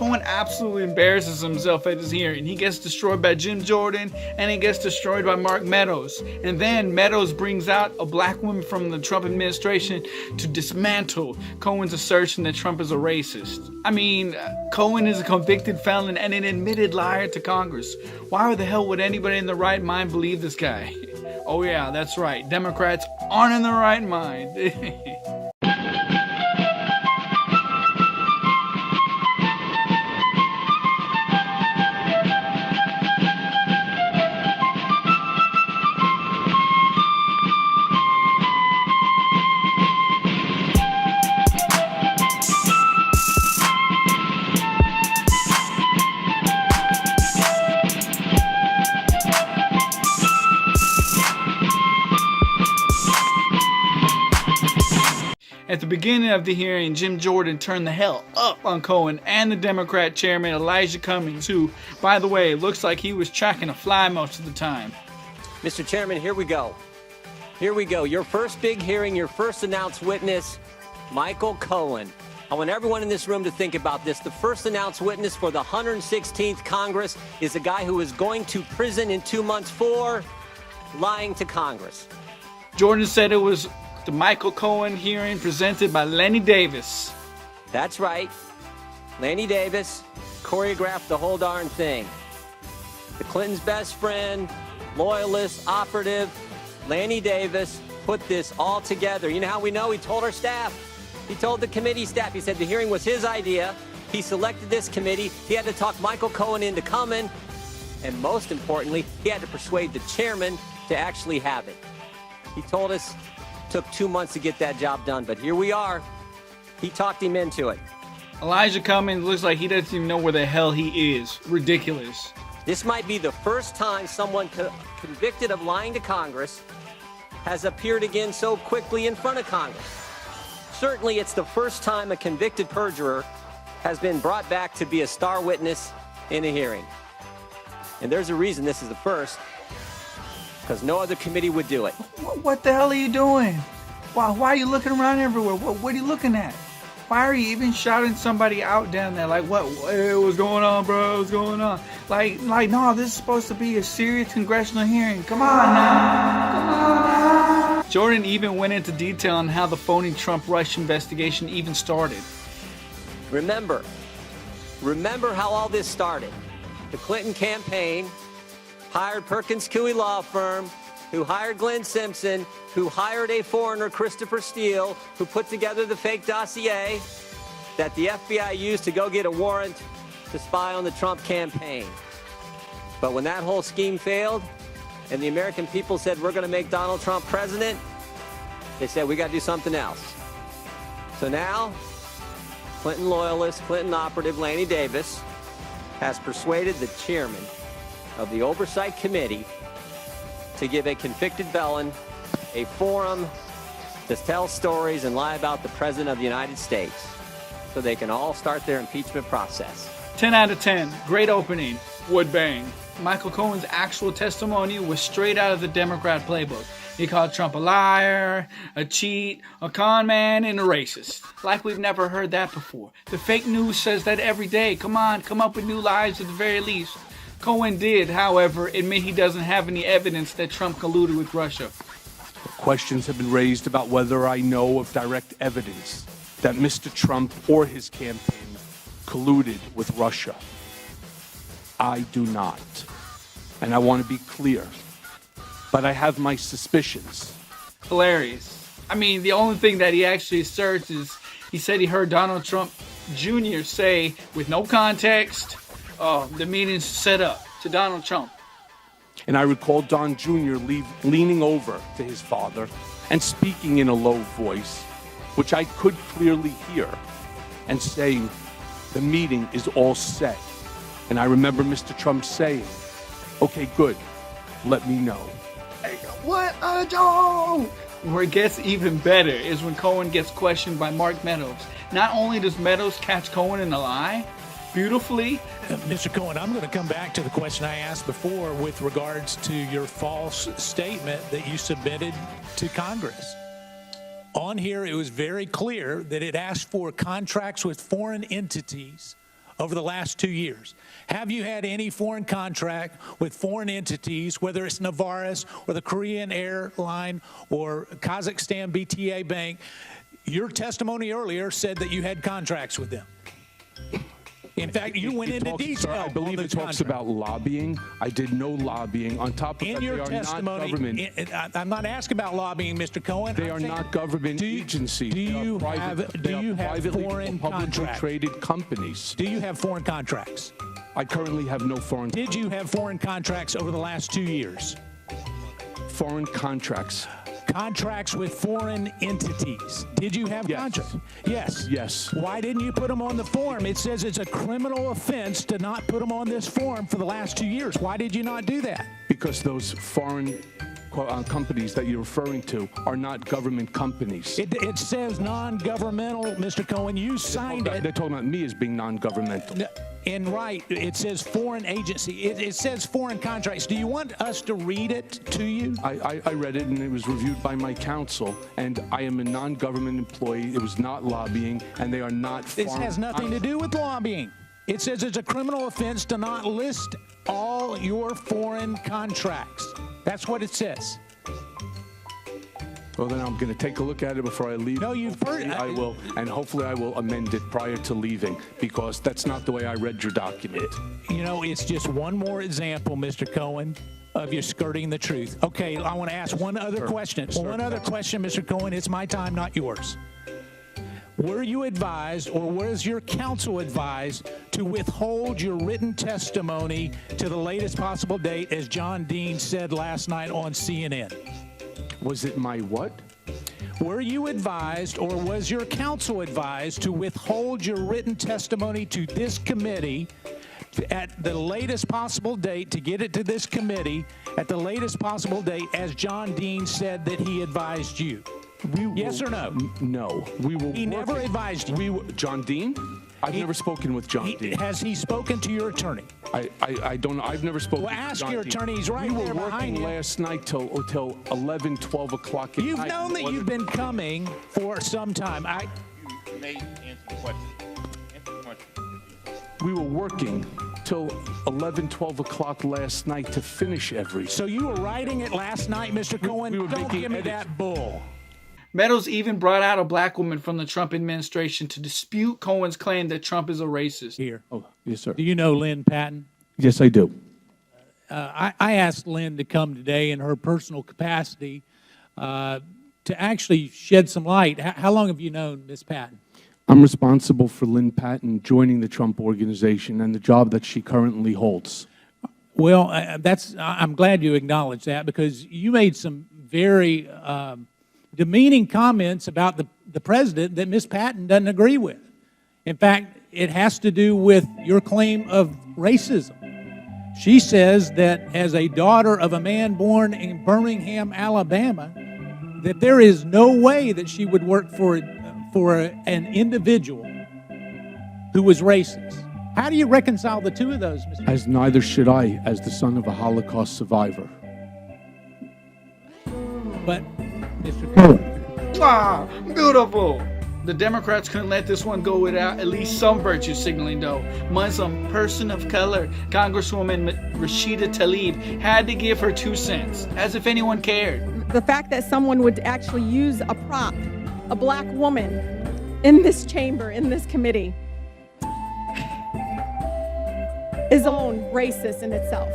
Cohen absolutely embarrasses himself at this hearing. He gets destroyed by Jim Jordan, and he gets destroyed by Mark Meadows. And then Meadows brings out a black woman from the Trump administration to dismantle Cohen's assertion that Trump is a racist. I mean, Cohen is a convicted felon and an admitted liar to Congress. Why the hell would anybody in the right mind believe this guy? Oh yeah, that's right. Democrats aren't in the right mind. At the beginning of the hearing, Jim Jordan turned the hell up on Cohen and the Democrat chairman Elijah Cummings, who, by the way, looks like he was tracking a fly most of the time. Mr. Chairman, here we go. Here we go. Your first big hearing, your first announced witness, Michael Cohen. I want everyone in this room to think about this. The first announced witness for the 116th Congress is a guy who is going to prison in 2 months for lying to Congress. Jordan said it was the Michael Cohen hearing presented by Lenny Davis. That's right. Lanny Davis choreographed the whole darn thing. The Clintons' best friend, loyalist, operative, Lanny Davis put this all together. You know how we know? He told our staff. He told the committee staff. He said the hearing was his idea. He selected this committee. He had to talk Michael Cohen into coming. And most importantly, he had to persuade the chairman to actually have it. He told us took 2 months to get that job done, but here we are. He talked him into it. Elijah Cummings looks like he doesn't even know where the hell he is. Ridiculous. This might be the first time someone convicted of lying to Congress has appeared again so quickly in front of Congress. Certainly, it's the first time a convicted perjurer has been brought back to be a star witness in a hearing. And there's a reason this is the first, because no other committee would do it. What the hell are you doing? Why are you looking around everywhere? What are you looking at? Why are you even shouting somebody out down there? Like, hey, what's going on, bro? What's going on? Like, no, this is supposed to be a serious congressional hearing. Come on now. Come on now. Jordan even went into detail on how the phony Trump-Russia investigation even started. Remember how all this started. The Clinton campaign hired Perkins Coie law firm, who hired Glenn Simpson, who hired a foreigner, Christopher Steele, who put together the fake dossier that the FBI used to go get a warrant to spy on the Trump campaign. But when that whole scheme failed, and the American people said, we're going to make Donald Trump president, they said, we got to do something else. So now, Clinton loyalist, Clinton operative Lanny Davis has persuaded the chairman of the Oversight Committee to give a convicted felon a forum to tell stories and lie about the President of the United States so they can all start their impeachment process. 10 out of 10. Great opening. Would bang. Michael Cohen's actual testimony was straight out of the Democrat playbook. He called Trump a liar, a cheat, a con man, and a racist. Like we've never heard that before. The fake news says that every day. Come on, come up with new lies at the very least. Cohen did, however, admit he doesn't have any evidence that Trump colluded with Russia. Questions have been raised about whether I know of direct evidence that Mr. Trump or his campaign colluded with Russia. I do not. And I want to be clear. But I have my suspicions. Hilarious. I mean, the only thing that he actually asserts is he said he heard Donald Trump Jr. say, with no context, the meeting's set up to Donald Trump. And I recall Don Jr. leaning over to his father and speaking in a low voice, which I could clearly hear, and saying, the meeting is all set. And I remember Mr. Trump saying, okay, good, let me know. What a joke! Where it gets even better is when Cohen gets questioned by Mark Meadows. Not only does Meadows catch Cohen in a lie, beautifully. Mr. Cohen, I'm going to come back to the question I asked before with regards to your false statement that you submitted to Congress. On here, it was very clear that it asked for contracts with foreign entities over the last 2 years? Have you had any foreign contract with foreign entities, whether it's EMBARRASSES or the Korean airline or Kazakhstan BTA Bank? Your testimony earlier said that you had contracts with them. In fact, you went into detail. Sir, I believe it talks about lobbying. I did no lobbying. On top of that, they are not government. I'm not asking about lobbying, Mr. Cohen. They are not government agencies. Do you have foreign publicly contracts? traded companies. Do you have foreign contracts? I currently have no foreign. Did you have foreign contracts over the last 2 years? Foreign contracts. Contracts with foreign entities. Did you have contracts? Yes. Yes. Why didn't you put them on the form? It says it's a criminal offense to not put them on this form for the last 2 years. Why did you not do that? Because those foreign companies that you're referring to are not government companies. It says non-governmental, Mr. Cohen. You signed it. They're talking about me as being non-governmental. And right, it says foreign agency. It says foreign contracts. Do you want us to read it to you? I read it, and it was reviewed by my counsel, and I am a non-government employee. It was not lobbying, and they are not foreign. This has nothing to do with lobbying. It says it's a criminal offense to not list all your foreign contracts. That's what it says. Well, then I'm going to take a look at it before I leave. No, you've heard. I will, and hopefully I will amend it prior to leaving, because that's not the way I read your document. You know, it's just one more example, Mr. Cohen, of you skirting the truth. Okay, I want to ask one other question. One other question, Mr. Cohen. It's my time, not yours. Were you advised, or was your counsel advised, to withhold your written testimony to the latest possible date, as John Dean said last night on CNN? Was it my what? Were you advised, or was your counsel advised, to withhold your written testimony to this committee at the latest possible date, to get it to this committee at the latest possible date, as John Dean said that he advised you? Yes or no? No. We will. He never advised you. John Dean? I've never spoken with John Dean. Has he spoken to your attorney? I don't know. I've never spoken Well, with ask John your Dean. attorney. He's right there behind you. We were working last night till 11, 12 o'clock at night. You've known that you've been coming for some time. You may answer the question. Answer the question. We were working till 11, 12 o'clock last night to finish everything. So you were writing it last night, Mr. Cohen? we were Don't making give me edits. that bull. Meadows even brought out a black woman from the Trump administration to dispute Cohen's claim that Trump is a racist. Here. Oh, yes, sir. Do you know Lynne Patton? Yes, I do. I asked Lynn to come today in her personal capacity to actually shed some light. How long have you known Ms. Patton? I'm responsible for Lynne Patton joining the Trump organization and the job that she currently holds. Well, I'm glad you acknowledged that, because you made some very demeaning comments about the president that Ms. Patton doesn't agree with. In fact, it has to do with your claim of racism. She says that as a daughter of a man born in Birmingham, Alabama, that there is no way that she would work for an individual who was racist. How do you reconcile the two of those, Mr. As neither should I, as the son of a Holocaust survivor. But, Mr. Cohen. Wow, beautiful. The Democrats couldn't let this one go without at least some virtue signaling, though. Muslim person of color, Congresswoman Rashida Tlaib, had to give her 2 cents, as if anyone cared. The fact that someone would actually use a prop, a black woman, in this chamber, in this committee, is own racist in itself.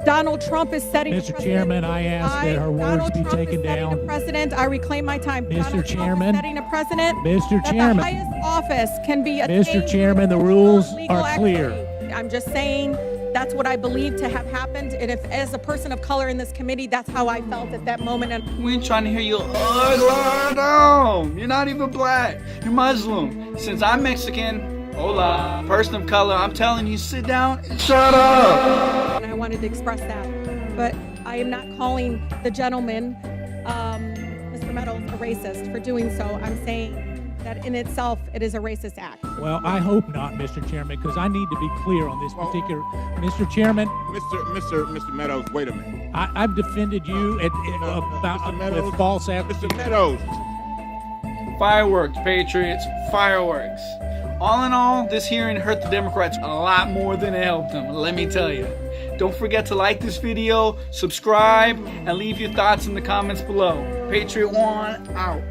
Donald Trump is setting Mr. Chairman, I ask that her words be taken down. President, I reclaim my time. Mr. Chairman, setting a precedent. Mr. Chairman, that the highest office can be attained. Mr. Chairman, the rules are clear. I'm just saying that's what I believe to have happened, and if, as a person of color in this committee, that's how I felt at that moment. And We ain't trying to hear you. Oh, no, you're not even black. You're Muslim. Since I'm Mexican, hola, person of color, I'm telling you, sit down and shut up. I wanted to express that, but I am not calling the gentleman, Mr. Meadows, a racist for doing so. I'm saying that in itself, it is a racist act. Well, I hope not, Mr. Chairman, because I need to be clear on this particular. Mr. Chairman, Mr. Meadows, wait a minute. I've defended you Mr. Meadows, with false Mr. accusations. Meadows. Fireworks, patriots, fireworks. All in all, this hearing hurt the Democrats a lot more than it helped them, let me tell you. Don't forget to like this video, subscribe, and leave your thoughts in the comments below. Patriot One out.